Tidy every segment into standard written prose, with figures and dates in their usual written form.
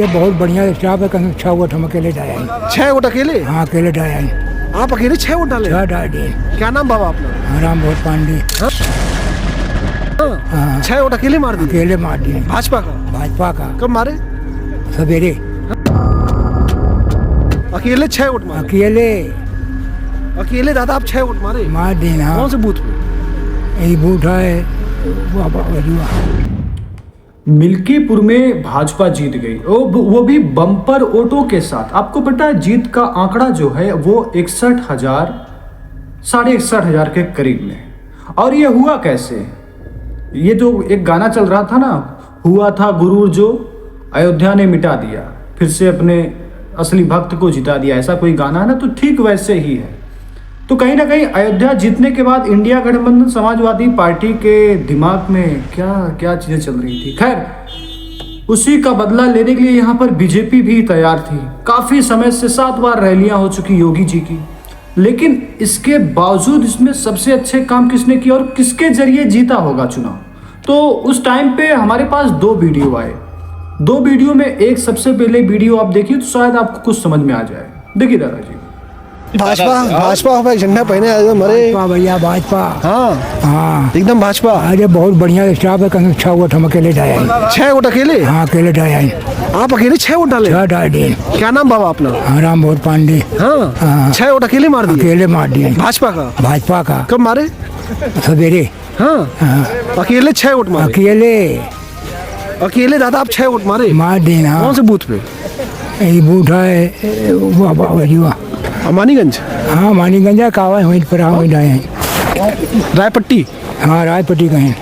ये बहुत बढ़िया स्टाफ है। कहीं 6 वोट हम अकेले डाले हैं। 6 वोट अकेले? हाँ अकेले डाले हैं। आप अकेले 6 वोट डाले? 6 डाल दिए। क्या नाम बाबा अपना? राम बहुत पांडे। हाँ 6 वोट अकेले मार दिए? अकेले मार दिए। भाजपा का? भाजपा का। कब मारे? सवेरे। अकेले 6 वोट मारे? अकेले दादा आप 6 वोट मारे? मार दिए। हाँ कौन से बूथ पे? यही बूथ है मिल्कीपुर में भाजपा जीत गई, वो भी बम्पर वोटों के साथ। आपको पता है जीत का आंकड़ा जो है वो 61,000 61,500 के करीब में। और ये हुआ कैसे? ये जो एक गाना चल रहा था ना, हुआ था गुरूर जो अयोध्या ने मिटा दिया, फिर से अपने असली भक्त को जिता दिया, ऐसा कोई गाना है ना, तो ठीक वैसे ही है। तो कहीं ना कहीं अयोध्या जीतने के बाद इंडिया गठबंधन समाजवादी पार्टी के दिमाग में क्या क्या चीजें चल रही थी। खैर उसी का बदला लेने के लिए यहाँ पर बीजेपी भी तैयार थी। काफी समय से 7 बार रैलियां हो चुकी योगी जी की, लेकिन इसके बावजूद इसमें सबसे अच्छे काम किसने किया और किसके जरिए जीता होगा चुनाव? तो उस टाइम पे हमारे पास 2 वीडियो आए। 2 वीडियो में एक सबसे पहले वीडियो आप देखिए तो शायद आपको कुछ समझ में आ जाए। देखिए दादाजी। भाजपा भाई झंडा पहने आए मरे भैया भाजपा। हाँ हाँ एकदम भाजपा। अरे बहुत बढ़िया स्टाफ है। कहीं 6 वोट हम अकेले डाले हैं। 6 वोट अकेले? हाँ अकेले डाले हैं। आप अकेले 6 वोट डाले? 6 डाल दिए। क्या नाम बाबा अपना? राम बहुत पांडे। हाँ 6 वोट अकेले मार दिए? अकेले मार दिए। भाजपा का? भाजपा का। कब मारे? सवेरे। हाँ अकेले 6 वोट मारे? अकेले दादा आप 6 वोट मारे? मार दिए। हाँ कौन से बूथ पे? यही बूथ है अमानीगंज? हाँ मानीगंज कावा वहीं पर वहीं डाले हैं। रायपट्टी? हाँ रायपट्टी का है।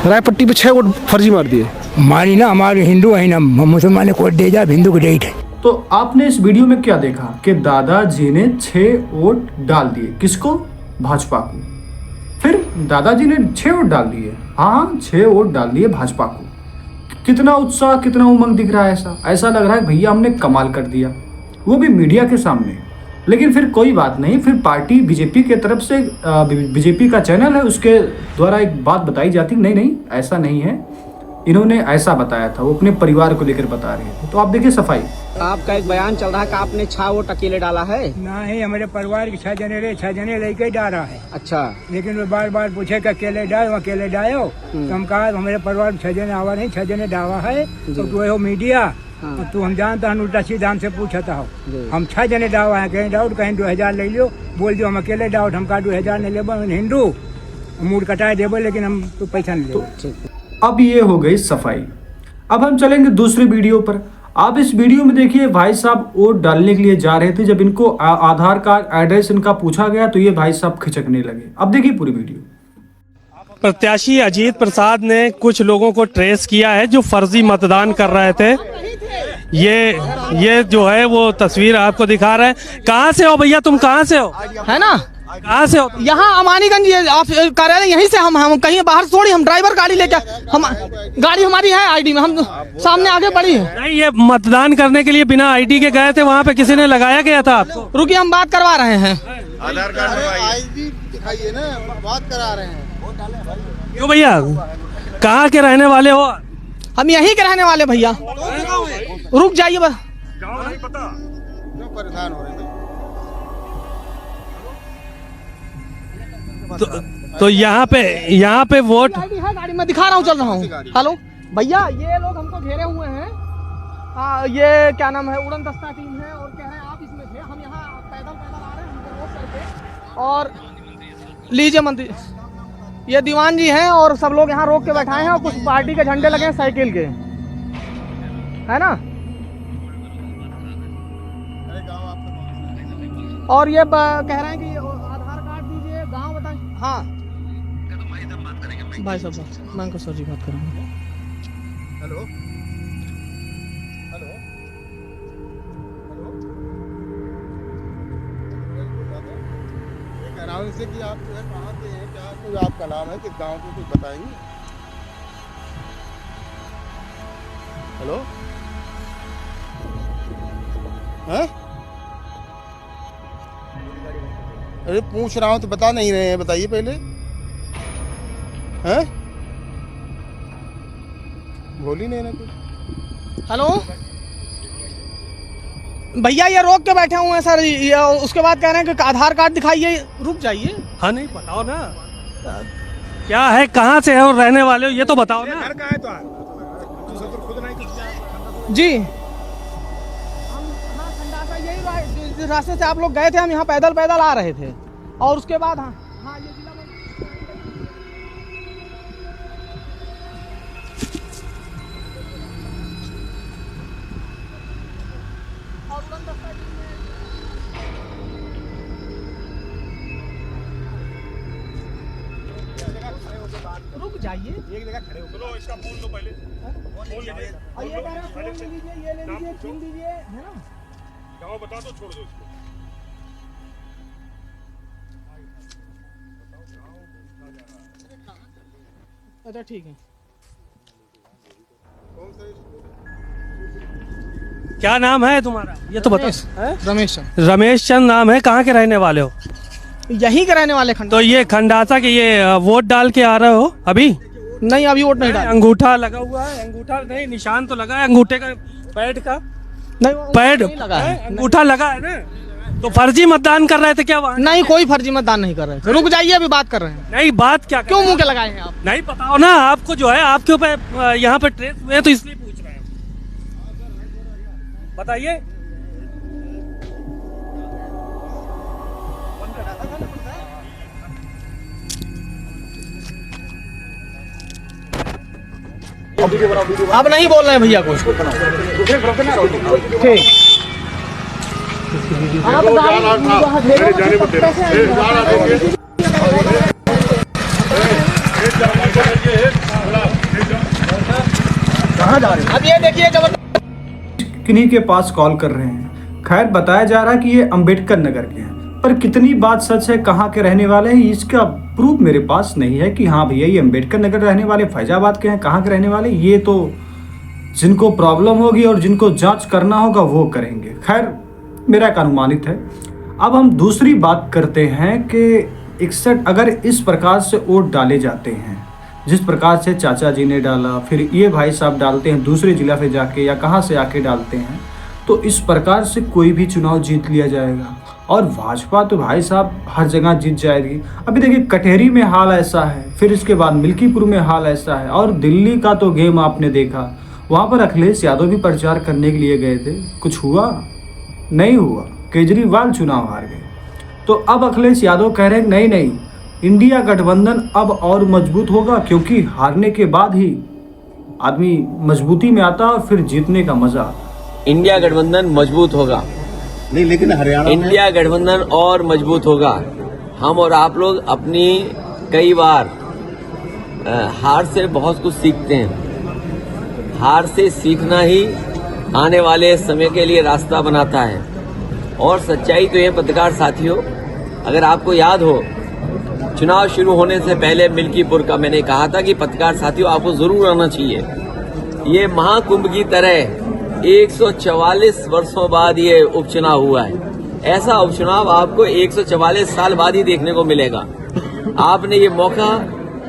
रायपट्टी पे 6 वोट फर्जी मार दिए? मारी ना, हमारे हिंदू है ना, मुसलमान को दे जा, हिंदू को डेट है। तो आपने इस वीडियो में क्या देखा कि दादाजी ने 6 वोट डाल दिए। किसको? भाजपा को। फिर दादाजी ने 6 वोट डाल दिए। हाँ 6 वोट डाल दिए भाजपा को। कितना उत्साह, कितना उमंग दिख रहा है। ऐसा लग रहा है भैया हमने कमाल कर दिया, वो भी मीडिया के सामने। लेकिन फिर कोई बात नहीं, फिर पार्टी बीजेपी के तरफ से बीजेपी का चैनल है, उसके द्वारा एक बात बताई जाती। नहीं ऐसा नहीं है, इन्होंने ऐसा बताया था, वो अपने परिवार को लेकर बता रहे थे। तो आप देखिए सफाई। आपका एक बयान चल रहा है कि आपने 6 वोट अकेले डाला है। नहीं हमारे परिवार के 6 जने लेके ही डाला है। अच्छा। लेकिन वो बार बार पूछे कि अकेले डालो तो हम कहा हमारे परिवार में 6 जने आवा नहीं, 6 जने डावा है। तो तू हो मीडिया, तू हम जानता है उल्टा सीधा हमसे पूछता हो। हम 6 जने डावा है, कहीं डाउट कहीं 2000 ले लियो, बोल दियो हम अकेले डाउट। हम कहा 2000 नहीं लेबो, हिंदू मूड कटाए देबो, लेकिन हम तो पैसा नहीं लेबो। अब ये हो गई सफाई। अब हम चलेंगे दूसरे वीडियो पर। आप इस वीडियो में देखिए, भाई साहब वोट डालने के लिए जा रहे थे। जब इनको आधार कार्ड एड्रेस इनका पूछा गया तो ये भाई साहब खिचकने लगे। अब देखिए पूरी वीडियो। प्रत्याशी अजीत प्रसाद ने कुछ लोगों को ट्रेस किया है जो फर्जी मतदान कर रहे थे। ये जो है वो तस्वीर आपको दिखा रहे हैं। कहाँ से हो भैया, तुम कहाँ से हो? है ना, कहाँ से हो? यहाँ अमानीगंज आप कार्यालय यहीं से। हम कहीं बाहर थोड़ी, हम ड्राइवर गाड़ी लेकर, हम गाड़ी हमारी है आईडी में, हम सामने आगे बढ़ी है। नहीं, ये मतदान करने के लिए बिना आईडी के गए थे, वहाँ पे किसी ने लगाया गया था आपको? रुकिए हम बात करवा रहे हैं। आधार कार्ड आईडी दिखाइए ना, बात करा रहे हैं। क्यों भैया, कहाँ के रहने वाले हो? हम यहीं के रहने वाले भैया। रुक जाइए बस। क्यों परेशान हो रहे हैं? तो यहाँ पे वोट है गाड़ी में दिखा रहा हूँ, चल रहा हूँ। हेलो भैया, ये लोग हमको घेरे हुए हैं। ये क्या नाम है, उड़न दस्ता टीम है, और कह रहे हैं आप इसमें थे। हम यहाँ पैदल आ रहे हैं, हमको रोक करके। और लीजिए मंत्री, ये दीवान जी हैं और सब लोग यहाँ रोक के बैठाए हैं, और कुछ पार्टी के झंडे लगे हैं साइकिल के, है ना। और ये कह रहे हैं कि आधार कार्ड दीजिए, गांव बताएं। हाँ भाई साहब, मैं को सर जी बात करेंगे। हेलो कह रहा हूँ इसे कि आप जो है कहाँ से हैं, क्या कोई आपका नाम है, किस गांव को कुछ बताएंगे? हेलो हैं? अरे पूछ रहा हूँ तो बता नहीं रहे हैं, बताइए पहले। हैं? बोल ही नहीं ना कुछ। हेलो भैया ये रोक के बैठे हुए हैं सर, उसके बाद कह रहे हैं कि आधार कार्ड दिखाइए। रुक जाइए। हाँ नहीं बताओ ना क्या है, कहाँ से है और रहने वाले हो ये तो बताओ ना। घर का है तो खुद नहीं जी हाँ खंडासा यही जिस रास्ते से आप लोग गए थे, हम यहाँ पैदल पैदल आ रहे थे और उसके बाद हाँ हाँ ये जिला और उड़नदस्ता टीम में रुक जाइए। एक जगह खड़े हो। चलो इसका फोन लो पहले। और ये कह रहे हैं फोन ले लीजिए, ये ले लीजिए, छीन दीजिए, है ना। गाँव बता दो, छोड़ दो इसको। अच्छा ठीक है। क्या नाम है तुम्हारा ये तो बताओ। रमेश सर। रमेश चंद नाम है, कहाँ के रहने वाले हो? यहीं के रहने वाले खंड। तो ये खंडासा के ये वोट डाल के आ रहे हो अभी? नहीं अभी वोट नहीं डाला। अंगूठा लगा हुआ है, अंगूठा नहीं निशान तो लगा है अंगूठे का, पैड का नहीं पैड नहीं लगा है। अंगूठा लगा है ना, तो फर्जी मतदान कर रहे थे क्या वहाँ? नहीं कोई फर्जी मतदान नहीं कर रहे थे। रुक जाइए अभी बात कर रहे हैं। नहीं बात क्या क्यों मुंह के लगाए हैं आप? नहीं बताओ ना, आपको जो है आपके ऊपर यहाँ पे ट्रेस हुए हैं तो इसलिए पूछ रहे हैं, बताइए। आप नहीं बोल रहे हैं भैया कुछ। ठीक आप कहाँ जा रहे हैं? अब ये देखिए जब किन्हीं के पास कॉल कर रहे हैं। खैर बताया जा रहा है कि ये अंबेडकर नगर के हैं, पर कितनी बात सच है, कहाँ के रहने वाले हैं, इसका प्रूफ मेरे पास नहीं है कि हाँ भैया ये अंबेडकर नगर रहने वाले, फैजाबाद के हैं, कहाँ के रहने वाले। ये तो जिनको प्रॉब्लम होगी और जिनको जांच करना होगा वो करेंगे। खैर मेरा एक अनुमानित है। अब हम दूसरी बात करते हैं कि 61 अगर इस प्रकार से वोट डाले जाते हैं, जिस प्रकार से चाचा जी ने डाला, फिर ये भाई साहब डालते हैं दूसरे जिला से जाके या कहाँ से आके डालते हैं, तो इस प्रकार से कोई भी चुनाव जीत लिया जाएगा और भाजपा तो भाई साहब हर जगह जीत जाएगी। अभी देखिए कटहरी में हाल ऐसा है, फिर इसके बाद मिल्कीपुर में हाल ऐसा है, और दिल्ली का तो गेम आपने देखा, वहाँ पर अखिलेश यादव भी प्रचार करने के लिए गए थे, कुछ हुआ नहीं हुआ, केजरीवाल चुनाव हार गए। तो अब अखिलेश यादव कह रहे हैं नहीं नहीं, इंडिया गठबंधन अब और मजबूत होगा, क्योंकि हारने के बाद ही आदमी मजबूती में आता और फिर जीतने का मजा आता। इंडिया गठबंधन मजबूत होगा। नहीं लेकिन हरियाणा इंडिया गठबंधन और मजबूत होगा। हम और आप लोग अपनी कई बार हार से बहुत कुछ सीखते हैं। हार से सीखना ही आने वाले समय के लिए रास्ता बनाता है। और सच्चाई तो ये पत्रकार साथियों, अगर आपको याद हो चुनाव शुरू होने से पहले मिल्कीपुर का मैंने कहा था कि पत्रकार साथियों आपको जरूर आना चाहिए। ये महाकुंभ की तरह 144 वर्षों बाद ये उपचुनाव हुआ है। ऐसा उपचुनाव आपको 144 साल बाद ही देखने को मिलेगा। आपने ये मौका,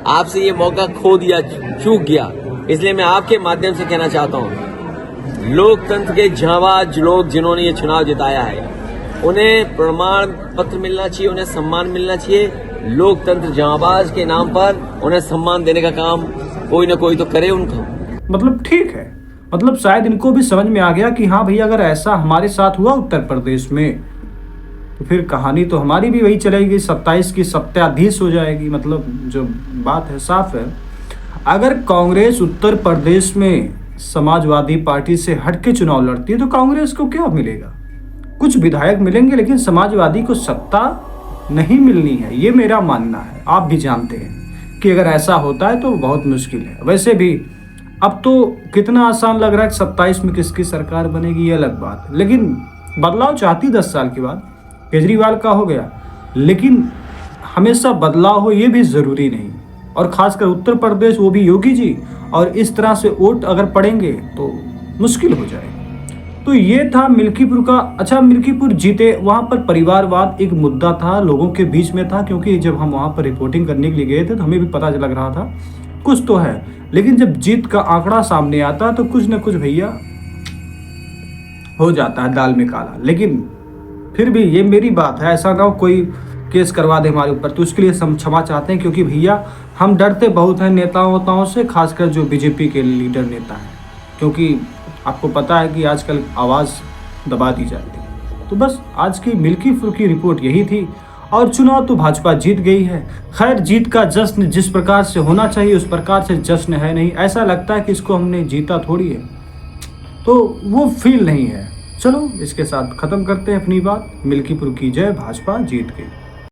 आपसे ये मौका खो दिया, चूक गया। इसलिए मैं आपके माध्यम से कहना चाहता हूँ, लोकतंत्र के जांबाज लोग जिन्होंने ये चुनाव जिताया है, उन्हें प्रमाण पत्र मिलना चाहिए, उन्हें सम्मान मिलना चाहिए। लोकतंत्र जांबाज के नाम पर उन्हें सम्मान देने का काम कोई ना कोई तो करे उनका। मतलब ठीक है, मतलब शायद इनको भी समझ में आ गया कि हाँ भैया अगर ऐसा हमारे साथ हुआ उत्तर प्रदेश में तो फिर कहानी तो हमारी भी वही चलेगी, 27 की सत्याधीश हो जाएगी। मतलब जो बात है साफ है। अगर कांग्रेस उत्तर प्रदेश में समाजवादी पार्टी से हट के चुनाव लड़ती है तो कांग्रेस को क्या मिलेगा? कुछ विधायक मिलेंगे, लेकिन समाजवादी को सत्ता नहीं मिलनी है, ये मेरा मानना है। आप भी जानते हैं कि अगर ऐसा होता है तो बहुत मुश्किल है। वैसे भी अब तो कितना आसान लग रहा है कि 27 में किसकी सरकार बनेगी, ये अलग बात है। लेकिन बदलाव चाहती 10 साल के बाद, केजरीवाल का हो गया, लेकिन हमेशा बदलाव हो ये भी ज़रूरी नहीं। और ख़ासकर उत्तर प्रदेश, वो भी योगी जी, और इस तरह से वोट अगर पड़ेंगे तो मुश्किल हो जाएगी। तो ये था मिल्कीपुर का। अच्छा, मिल्कीपुर जीते, वहाँ पर परिवारवाद एक मुद्दा था, लोगों के बीच में था, क्योंकि जब हम वहाँ पर रिपोर्टिंग करने के लिए गए थे तो हमें भी पता लग रहा था कुछ तो है। लेकिन जब जीत का आंकड़ा सामने आता तो कुछ न कुछ भैया हो जाता है दाल में काला। लेकिन फिर भी ये मेरी बात है, ऐसा ना हो कोई केस करवा दे हमारे ऊपर, तो उसके लिए हम क्षमा चाहते हैं। क्योंकि भैया हम डरते बहुत हैं नेताओं से, खासकर जो बीजेपी के लीडर नेता हैं, क्योंकि आपको पता है कि आजकल आवाज़ दबा दी जाती है। तो बस आज की मिल्की फुल्की रिपोर्ट यही थी। और चुनाव तो भाजपा जीत गई है। खैर, जीत का जश्न जिस प्रकार से होना चाहिए उस प्रकार से जश्न है नहीं। ऐसा लगता है कि इसको हमने जीता थोड़ी है, तो वो फील नहीं है। चलो इसके साथ ख़त्म करते हैं अपनी बात। मिल्कीपुर की जय, भाजपा जीत गई।